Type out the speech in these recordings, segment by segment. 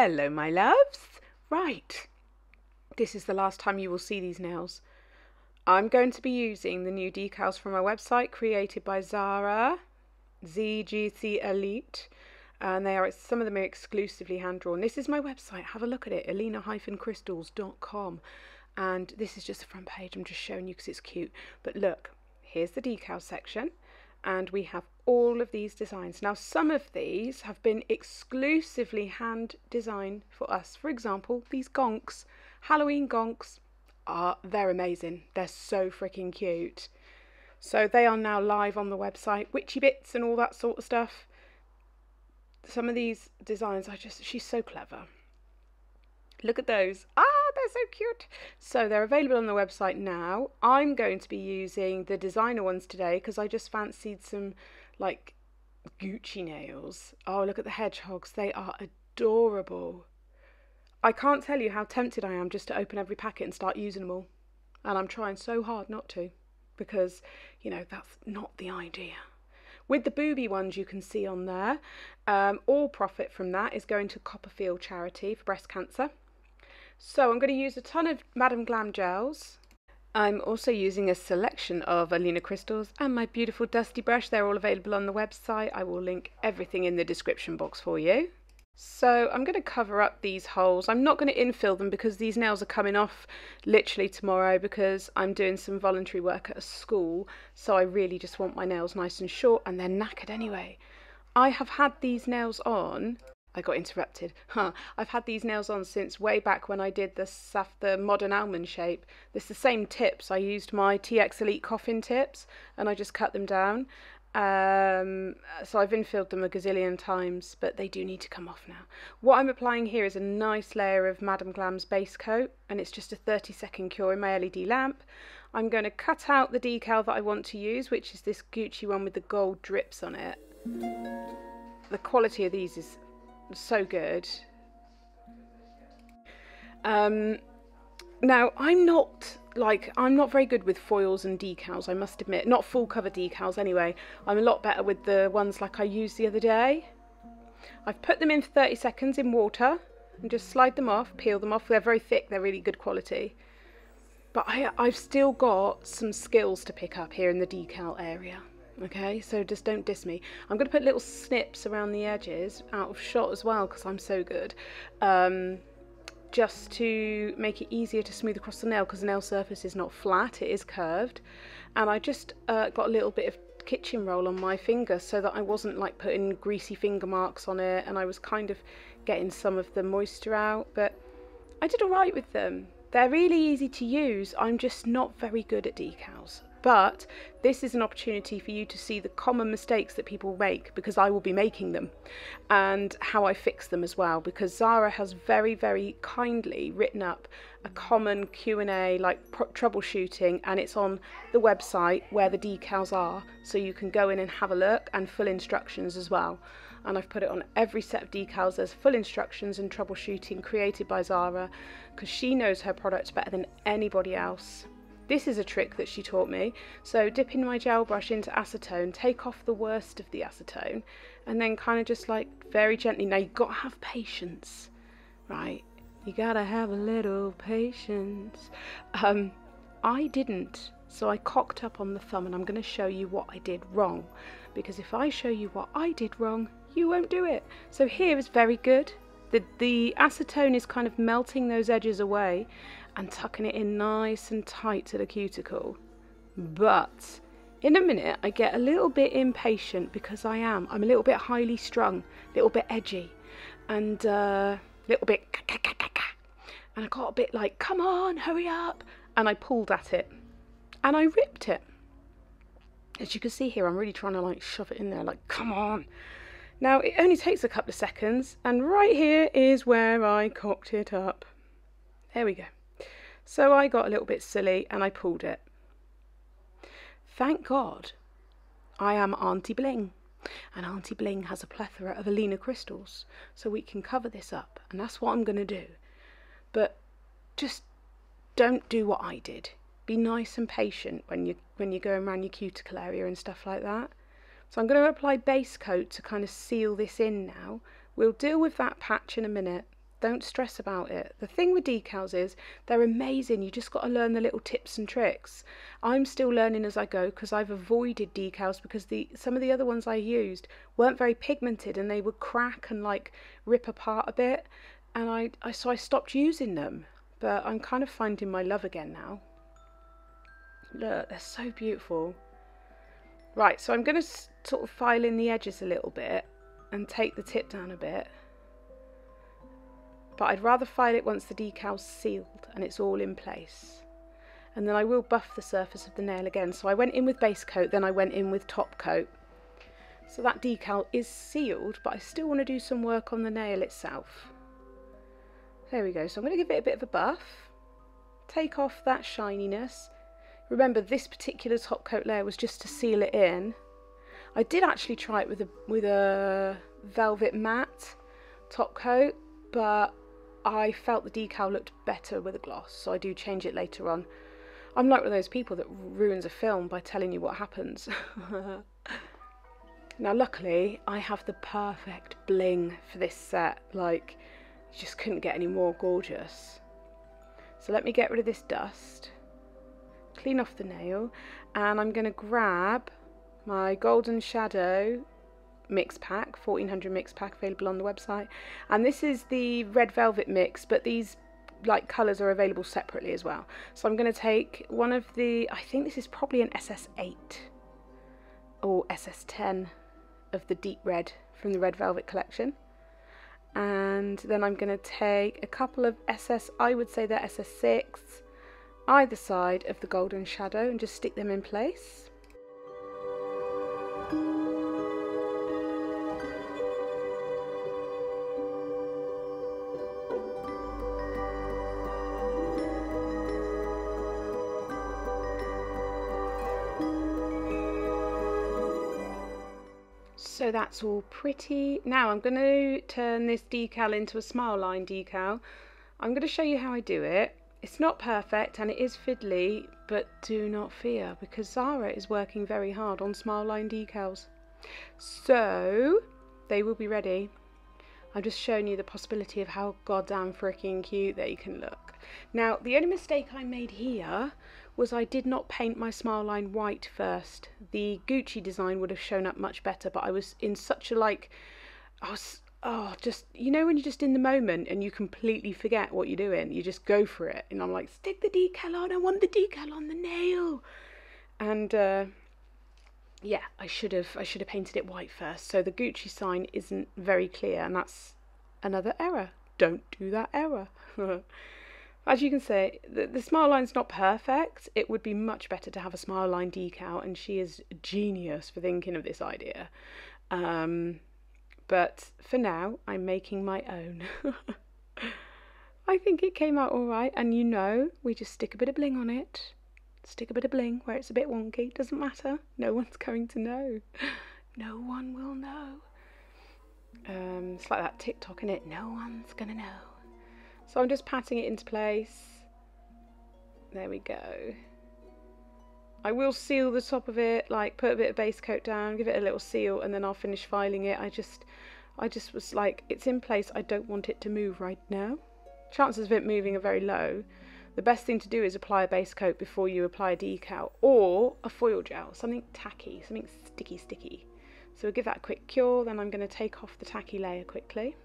Hello, my loves. Right, this is the last time you will see these nails. I'm going to be using the new decals from my website created by Zara, ZGC Elite, and some of them are exclusively hand-drawn. This is my website. Have a look at it, alina-crystals.com. And this is just the front page. I'm just showing you because it's cute. But look, here's the decal section. And we have all of these designs. Now, some of these have been exclusively hand designed for us. For example, these gonks, Halloween gonks, they're amazing. They're so freaking cute. So they are now live on the website, witchy bits and all that sort of stuff. Some of these designs, she's so clever. Look at those. They're so cute. So they're available on the website now. I'm going to be using the designer ones today because I just fancied some like Gucci nails. Oh, look at the hedgehogs. They are adorable. I can't tell you how tempted I am just to open every packet and start using them all. And I'm trying so hard not to because, you know, that's not the idea. With the booby ones you can see on there, all profit from that is going to Copperfield charity for breast cancer. So I'm going to use a ton of Madame Glam gels. I'm also using a selection of Alina crystals and my beautiful dusty brush. They're all available on the website. I will link everything in the description box for you. So I'm going to cover up these holes. I'm not going to infill them because these nails are coming off literally tomorrow because I'm doing some voluntary work at a school. So I really just want my nails nice and short, and they're knackered anyway. I have had these nails on. I got interrupted. I've had these nails on since way back when I did the modern almond shape. It's the same tips. I used my TX Elite coffin tips and I just cut them down. So I've infilled them a gazillion times, but they do need to come off now. What I'm applying here is a nice layer of Madame Glam's base coat, and it's just a 30-second cure in my LED lamp. I'm going to cut out the decal that I want to use, which is this Gucci one with the gold drips on it. The quality of these is so good. Now I'm not very good with foils and decals, I must admit. Not full cover decals anyway. I'm a lot better with the ones like I used the other day. I've put them in for 30 seconds in water and just slide them off, peel them off. They're very thick, they're really good quality. But I've still got some skills to pick up here in the decal area. Okay, so just don't diss me. I'm going to put little snips around the edges, out of shot as well, because I'm so good. Just to make it easier to smooth across the nail, because the nail surface is not flat, it is curved. And I just got a little bit of kitchen roll on my finger so that I wasn't like putting greasy finger marks on it, and I was kind of getting some of the moisture out, but I did all right with them. They're really easy to use. I'm just not very good at decals. But this is an opportunity for you to see the common mistakes that people make, because I will be making them, and how I fix them as well, because Zara has very, very kindly written up a common Q&A, like troubleshooting, and it's on the website where the decals are, so you can go in and have a look, and full instructions as well. And I've put it on every set of decals. There's full instructions and troubleshooting created by Zara, because she knows her product better than anybody else. This is a trick that she taught me. So dipping my gel brush into acetone, take off the worst of the acetone, and then kind of just like very gently. Now you've got to have patience, right? You gotta have a little patience. I didn't, so I cocked up on the thumb, and I'm going to show you what I did wrong, because if I show you what I did wrong, you won't do it. So here is very good. The acetone is kind of melting those edges away and tucking it in nice and tight to the cuticle. But in a minute I get a little bit impatient, because I'm a little bit highly strung, a little bit edgy, and a little bit and I got a bit like, come on, hurry up, and I pulled at it and I ripped it. As you can see here, I'm really trying to like shove it in there, like, come on. Now it only takes a couple of seconds, and right here is where I cocked it up. There we go. So I got a little bit silly and I pulled it. Thank God I am Auntie Bling, and Auntie Bling has a plethora of Alina crystals, so we can cover this up, and that's what I'm going to do. But just don't do what I did. Be nice and patient when you're going around your cuticle area and stuff like that. So I'm going to apply base coat to kind of seal this in now. We'll deal with that patch in a minute. don't stress about it. The thing with decals is they're amazing. You just got to learn the little tips and tricks. I'm still learning as I go because I've avoided decals because some of the other ones I used weren't very pigmented and they would crack and like rip apart a bit, and so I stopped using them. But I'm kind of finding my love again now. Look, they're so beautiful. Right, so I'm going to sort of file in the edges a little bit and take the tip down a bit. But I'd rather file it once the decal's sealed and it's all in place. And then I will buff the surface of the nail again. So I went in with base coat, then I went in with top coat. So that decal is sealed, but I still want to do some work on the nail itself. There we go. So I'm going to give it a bit of a buff. Take off that shininess. Remember, this particular top coat layer was just to seal it in. I did actually try it with a velvet matte top coat, but I felt the decal looked better with a gloss, so I do change it later on. I'm like one of those people that ruins a film by telling you what happens. Now luckily I have the perfect bling for this set, like you just couldn't get any more gorgeous. So let me get rid of this dust, clean off the nail, and I'm going to grab my Golden Shadow mix pack, 1400 mix pack, available on the website, and this is the red velvet mix, but these like colours are available separately as well. So I'm going to take one of the, I think this is probably an SS8 or SS10 of the deep red from the red velvet collection, and then I'm going to take a couple of I would say they're SS6 either side of the Golden Shadow and just stick them in place. So that's all pretty. Now I'm going to turn this decal into a smile line decal. I'm going to show you how I do it. It's not perfect and it is fiddly, but do not fear because Zara is working very hard on smile line decals. So they will be ready. I'm just showing you the possibility of how goddamn freaking cute they can look. Now the only mistake I made here was I did not paint my smile line white first. The Gucci design would have shown up much better, but I was in such a just, you know when you're just in the moment and you completely forget what you're doing, you just go for it, and I'm like, stick the decal on, I want the decal on the nail. And yeah, I should have painted it white first, so the Gucci sign isn't very clear, and that's another error. Don't do that error. As you can see, the smile line's not perfect. It would be much better to have a smile line decal, and she is a genius for thinking of this idea. But for now, I'm making my own. I think it came out all right, and you know, we just stick a bit of bling on it. Stick a bit of bling where it's a bit wonky. Doesn't matter. No one's going to know. No one will know. It's like that TikTok, innit? No one's gonna know. So I'm just patting it into place. There we go. I will seal the top of it, like put a bit of base coat down, give it a little seal, and then I'll finish filing it. I just was like, it's in place, I don't want it to move right now. Chances of it moving are very low. The best thing to do is apply a base coat before you apply a decal, or a foil gel, something tacky, something sticky. So we'll give that a quick cure, then I'm going to take off the tacky layer quickly.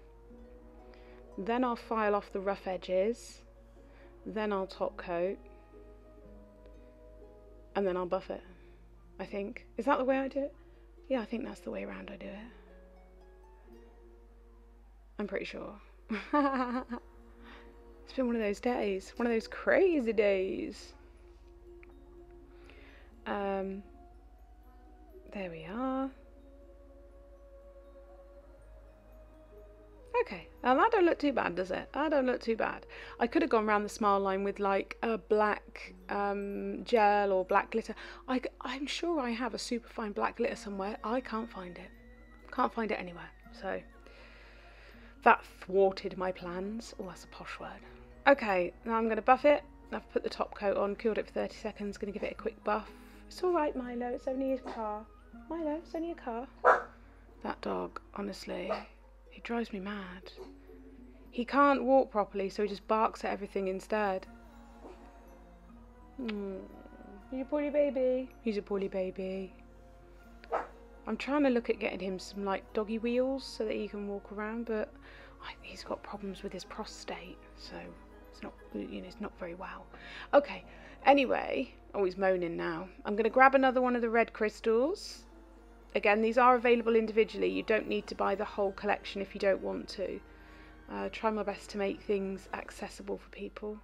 Then I'll file off the rough edges, then I'll top coat, and then I'll buff it, I think. Is that the way I do it? Yeah, I think that's the way around I do it. I'm pretty sure. It's been one of those days, one of those crazy days. There we are. Okay, now that don't look too bad, does it? That don't look too bad. I could have gone around the smile line with like a black gel or black glitter. I'm sure I have a super fine black glitter somewhere. I can't find it. Can't find it anywhere. So that thwarted my plans. Oh, that's a posh word. Okay, now I'm going to buff it. I've put the top coat on, cooled it for 30 seconds. Going to give it a quick buff. It's all right, Milo. It's only a car. Milo, it's only a car. That dog, honestly. He drives me mad. He can't walk properly, so he just barks at everything instead. He's a poorly baby. He's a poorly baby. I'm trying to look at getting him some like doggy wheels so that he can walk around, but he's got problems with his prostate, so it's not, you know, it's not very well. Okay, anyway, oh, he's moaning now. I'm going to grab another one of the red crystals. Again, these are available individually. You don't need to buy the whole collection if you don't want to. Try my best to make things accessible for people.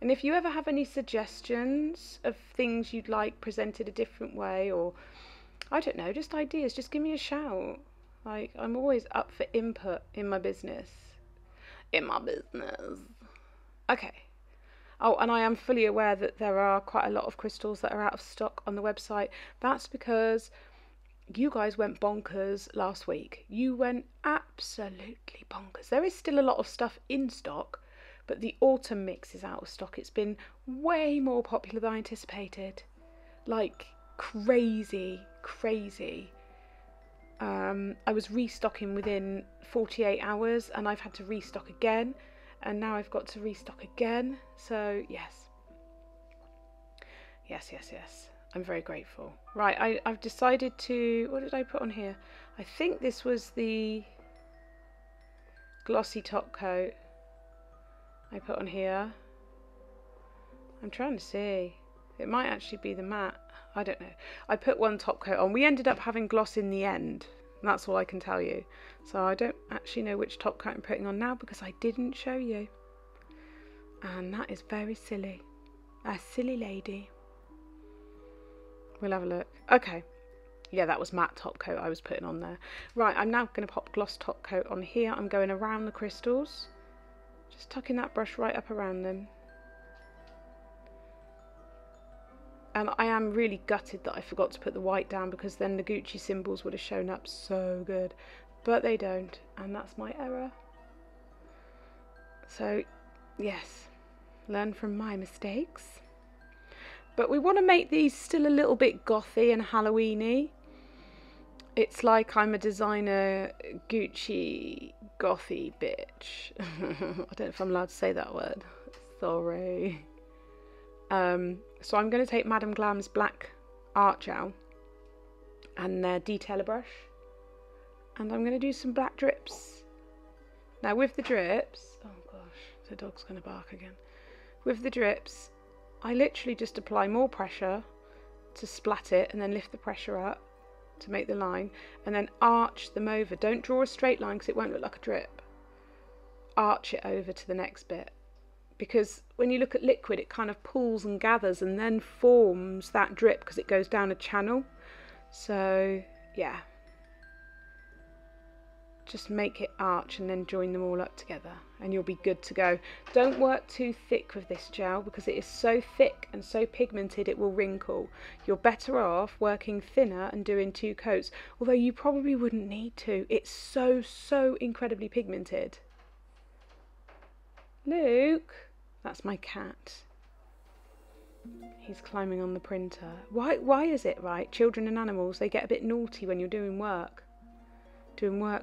And if you ever have any suggestions of things you'd like presented a different way, or I don't know, just ideas, just give me a shout. Like, I'm always up for input in my business. Okay. Oh, and I am fully aware that there are quite a lot of crystals that are out of stock on the website. That's because you guys went bonkers last week. You went absolutely bonkers. There is still a lot of stuff in stock, but the autumn mix is out of stock. It's been way more popular than I anticipated. Like, crazy. I was restocking within 48 hours and I've had to restock again, and now I've got to restock again. So yes. I'm very grateful. Right, I've decided to, what did I put on here? I think this was the glossy top coat I put on here. I'm trying to see. It might actually be the matte. I don't know. I put one top coat on. We ended up having gloss in the end. That's all I can tell you. So I don't actually know which top coat I'm putting on now because I didn't show you. And that is very silly. A silly lady. We'll have a look. Okay. Yeah, that was matte top coat I was putting on there. Right, I'm now going to pop gloss top coat on here. I'm going around the crystals. Just tucking that brush right up around them. And I am really gutted that I forgot to put the white down, because then the Gucci symbols would have shown up so good. But they don't, and that's my error. So, yes, learn from my mistakes. But we want to make these still a little bit gothy and Halloweeny. It's like I'm a designer Gucci gothy bitch. I don't know if I'm allowed to say that word. Sorry. So I'm going to take Madame Glam's black art gel and their detailer brush, and I'm going to do some black drips. Now with the drips, oh gosh, the dog's going to bark again. With the drips, I literally just apply more pressure to splat it and then lift the pressure up to make the line, and then arch them over. Don't draw a straight line because it won't look like a drip. Arch it over to the next bit. Because when you look at liquid, it kind of pools and gathers and then forms that drip because it goes down a channel. So, yeah. Just make it arch and then join them all up together and you'll be good to go. Don't work too thick with this gel because it is so thick and so pigmented it will wrinkle. You're better off working thinner and doing 2 coats, although you probably wouldn't need to. It's so incredibly pigmented. Luke, that's my cat. He's climbing on the printer. Why is it, right? Children and animals, they get a bit naughty when you're doing work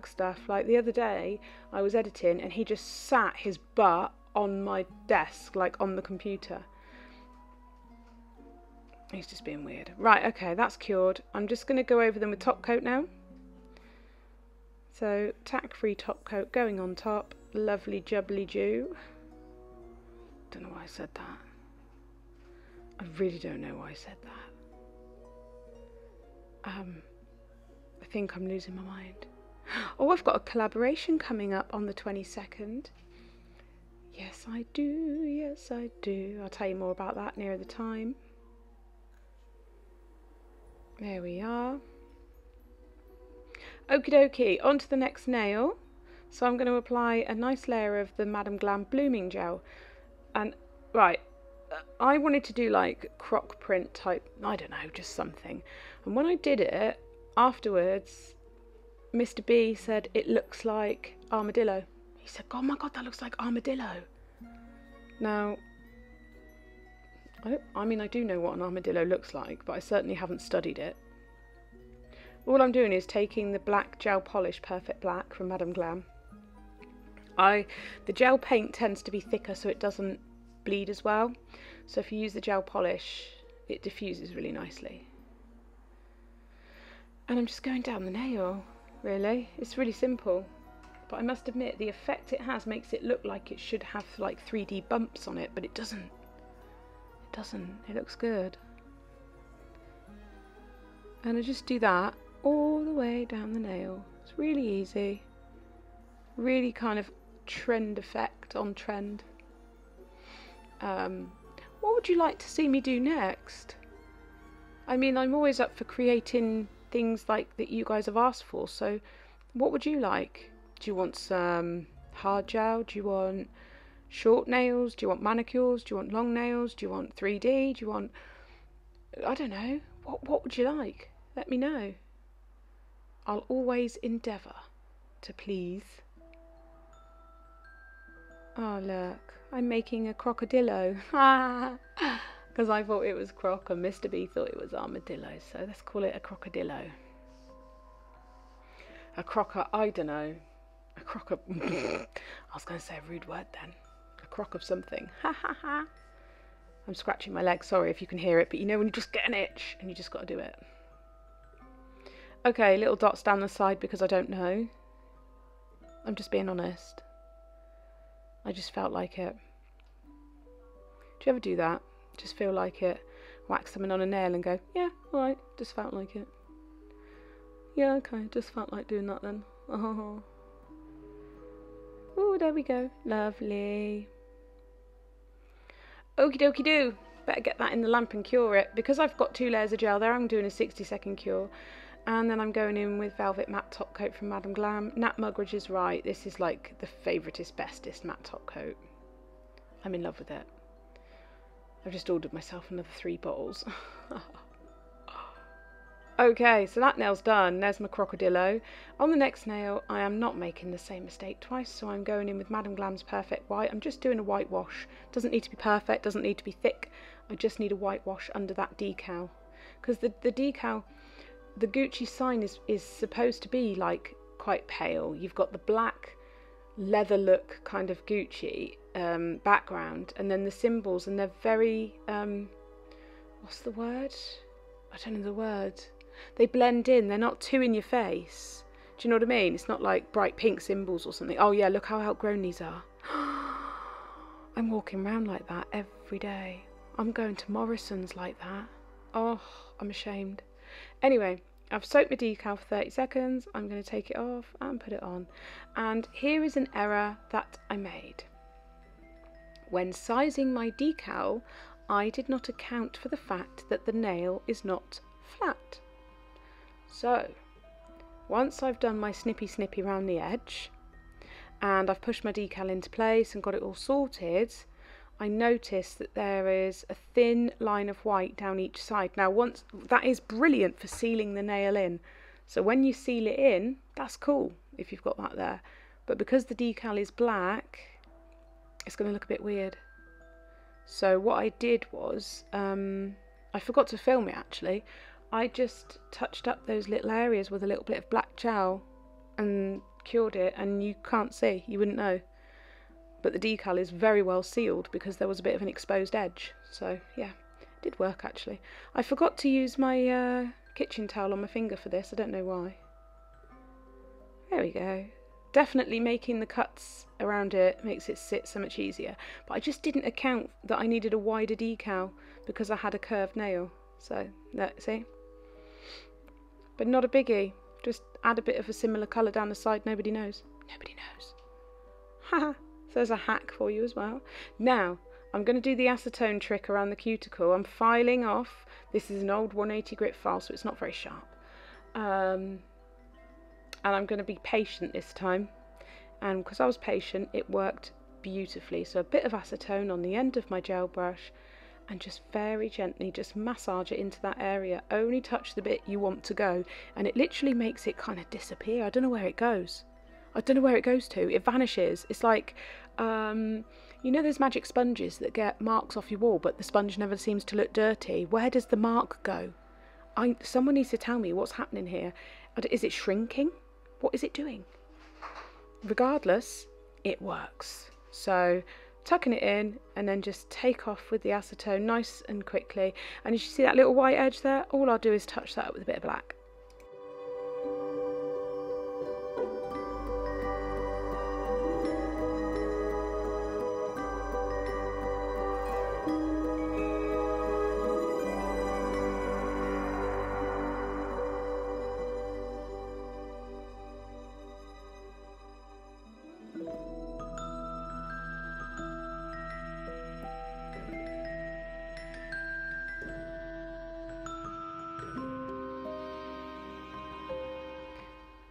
stuff. Like the other day, I was editing and he just sat his butt on my desk, like on the computer. He's just being weird. Right, okay, that's cured. I'm just going to go over them with top coat now. So, tack-free top coat going on top. Lovely jubbly dew. Don't know why I said that. I really don't know why I said that. I think I'm losing my mind. Oh, I've got a collaboration coming up on the 22nd. Yes, I do. Yes, I do. I'll tell you more about that nearer the time. There we are. Okie dokie, on to the next nail. So I'm going to apply a nice layer of the Madame Glam blooming gel. And, right, I wanted to do like croc print type, I don't know, just something. And when I did it, afterwards, Mr. B said it looks like armadillo. He said, oh my God, that looks like armadillo. Now, I mean, I do know what an armadillo looks like, but I certainly haven't studied it. All I'm doing is taking the black gel polish Perfect Black from Madame Glam The gel paint tends to be thicker so it doesn't bleed as well. So if you use the gel polish, it diffuses really nicely. And I'm just going down the nail, really. It's really simple. But I must admit, the effect it has makes it look like it should have like 3D bumps on it, but it doesn't. It doesn't. It looks good. And I just do that all the way down the nail. It's really easy. Really kind of trend effect on trend. What would you like to see me do next? I mean, I'm always up for creating things like that you guys have asked for, so what would you like? Do you want some hard gel? Do you want short nails? Do you want manicures? Do you want long nails? Do you want 3D? Do you want, I don't know, what would you like? Let me know. I'll always endeavour to please. Oh look, I'm making a crocodillo. Because I thought it was croc and Mr. B thought it was armadillo, so let's call it a crocodillo. A crocker, I don't know. A crock of... I was going to say a rude word then. A crock of something. Ha ha ha. I'm scratching my leg, sorry if you can hear it, but you know when you just get an itch and you just got to do it. Okay, little dots down the side because I don't know. I'm just being honest. I just felt like it. Do you ever do that? Just feel like it? Whack something on a nail and go, yeah, alright, just felt like it. Yeah, okay, just felt like doing that then. Oh, there we go. Lovely. Okie dokie do. Better get that in the lamp and cure it. Because I've got 2 layers of gel there, I'm doing a 60-second cure. And then I'm going in with Velvet Matte Top Coat from Madame Glam. Nat Mugridge is right. This is like the favouriteest, bestest matte top coat. I'm in love with it. I've just ordered myself another 3 bottles. Okay, so that nail's done. There's my crocodillo. On the next nail, I am not making the same mistake twice, so I'm going in with Madame Glam's Perfect White. I'm just doing a whitewash. Doesn't need to be perfect, doesn't need to be thick. I just need a whitewash under that decal. Because the decal, the Gucci sign is supposed to be like quite pale. You've got the black leather look kind of Gucci background, and then the symbols, and they're very, what's the word? I don't know the word. They blend in, they're not too in your face. Do you know what I mean? It's not like bright pink symbols or something. Oh yeah, look how outgrown these are. I'm walking around like that every day. I'm going to Morrison's like that. Oh, I'm ashamed. Anyway, I've soaked my decal for 30 seconds. I'm going to take it off and put it on. And here is an error that I made. When sizing my decal, I did not account for the fact that the nail is not flat. So, once I've done my snippy around the edge, and I've pushed my decal into place and got it all sorted, I noticed that there is a thin line of white down each side. Now, once that is brilliant for sealing the nail in. So when you seal it in, that's cool if you've got that there. But because the decal is black, it's going to look a bit weird. So what I did was, I forgot to film it actually. I just touched up those little areas with a little bit of black gel and cured it, and you can't see, you wouldn't know. But the decal is very well sealed because there was a bit of an exposed edge. So yeah, it did work actually. I forgot to use my kitchen towel on my finger for this, I don't know why. There we go. Definitely making the cuts around it makes it sit so much easier. But I just didn't account that I needed a wider decal because I had a curved nail. So, see? But not a biggie. Just add a bit of a similar colour down the side. Nobody knows. Nobody knows. Haha. So there's a hack for you as well. Now, I'm going to do the acetone trick around the cuticle. I'm filing off. This is an old 180 grit file, so it's not very sharp. And I'm going to be patient this time. And because I was patient, it worked beautifully. So a bit of acetone on the end of my gel brush, and just very gently just massage it into that area. Only touch the bit you want to go, and it literally makes it kind of disappear. I don't know where it goes. I don't know where it goes to. It vanishes. It's like, you know those magic sponges that get marks off your wall, but the sponge never seems to look dirty? Where does the mark go? Someone needs to tell me what's happening here. Is it shrinking? What is it doing? Regardless, it works. So tucking it in and then just take off with the acetone nice and quickly. And you see that little white edge there? All I'll do is touch that up with a bit of black.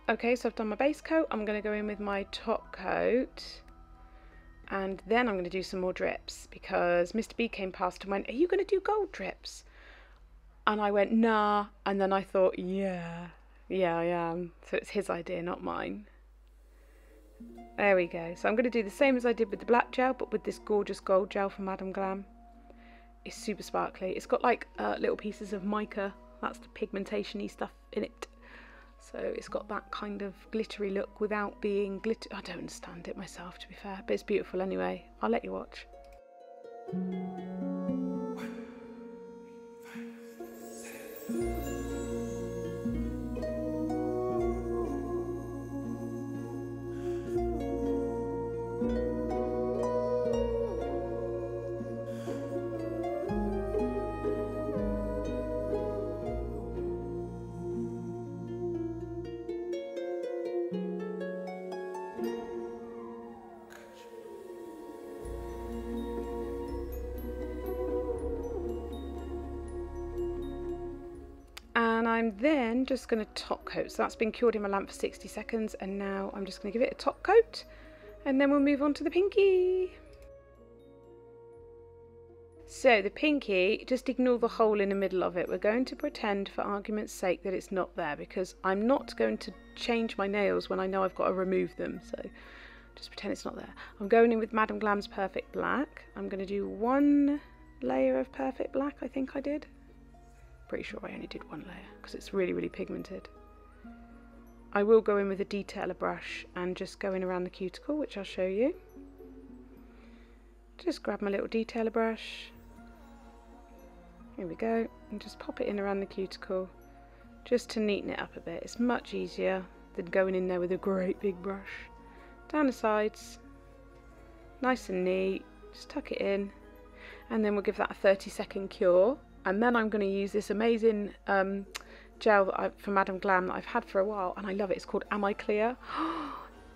Okay, so I've done my base coat. I'm going to go in with my top coat, and then I'm going to do some more drips because Mr. B came past and went, "Are you going to do gold drips?" And I went, "Nah," and then I thought, yeah, I am. So it's his idea, not mine. There we go. So I'm going to do the same as I did with the black gel, but with this gorgeous gold gel from Madam Glam. It's super sparkly. It's got like little pieces of mica. That's the pigmentation-y stuff in it. So it's got that kind of glittery look without being glitter. I don't understand it myself, to be fair, but it's beautiful anyway. I'll let you watch. And I'm then just going to top coat. So that's been cured in my lamp for 60 seconds, and now I'm just going to give it a top coat, and then we'll move on to the pinky. So the pinky, just ignore the hole in the middle of it. We're going to pretend, for argument's sake, that it's not there, because I'm not going to change my nails when I know I've got to remove them. So just pretend it's not there. I'm going in with Madam Glam's Perfect Black. I'm going to do one layer of Perfect Black, I think I did. Pretty sure I only did one layer because it's really, really pigmented. I will go in with a detailer brush and just go in around the cuticle, which I'll show you. Just grab my little detailer brush. Here we go, and just pop it in around the cuticle just to neaten it up a bit. It's much easier than going in there with a great big brush. Down the sides, nice and neat, just tuck it in, and then we'll give that a 30-second cure. And then I'm going to use this amazing gel that from Madam Glam that I've had for a while, and I love it. It's called Am I Clear?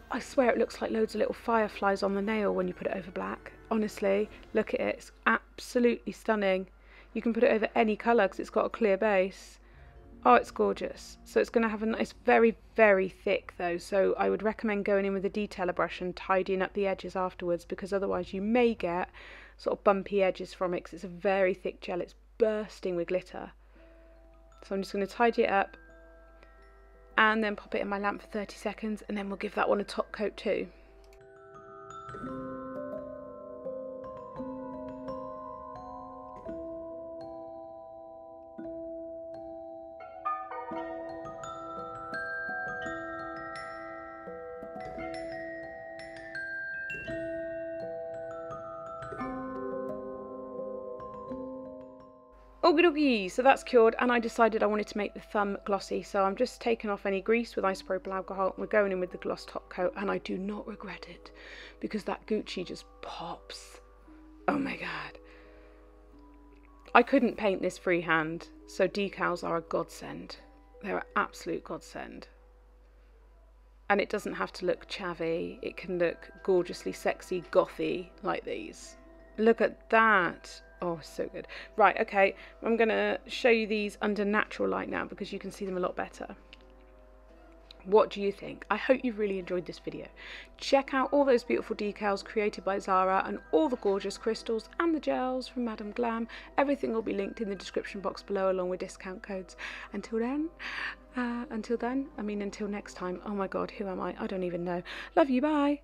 I swear it looks like loads of little fireflies on the nail when you put it over black. Honestly, look at it. It's absolutely stunning. You can put it over any colour because it's got a clear base. Oh, it's gorgeous. So it's going to have a nice, very, very thick though. So I would recommend going in with a detailer brush and tidying up the edges afterwards, because otherwise you may get sort of bumpy edges from it because it's a very thick gel. It's bursting with glitter. So I'm just going to tidy it up and then pop it in my lamp for 30 seconds, and then we'll give that one a top coat too. Okie dokie, so that's cured, and I decided I wanted to make the thumb glossy, so I'm just taking off any grease with isopropyl alcohol, and we're going in with the gloss top coat, and I do not regret it because that Gucci just pops. Oh my god. I couldn't paint this freehand, so decals are a godsend. They're an absolute godsend. And it doesn't have to look chavvy, it can look gorgeously sexy, gothy like these. Look at that. Oh, so good. Right, okay, I'm going to show you these under natural light now because you can see them a lot better. What do you think? I hope you've really enjoyed this video. Check out all those beautiful decals created by Zara and all the gorgeous crystals and the gels from Madam Glam. Everything will be linked in the description box below along with discount codes. Until next time. Oh my god, who am I? I don't even know. Love you, bye.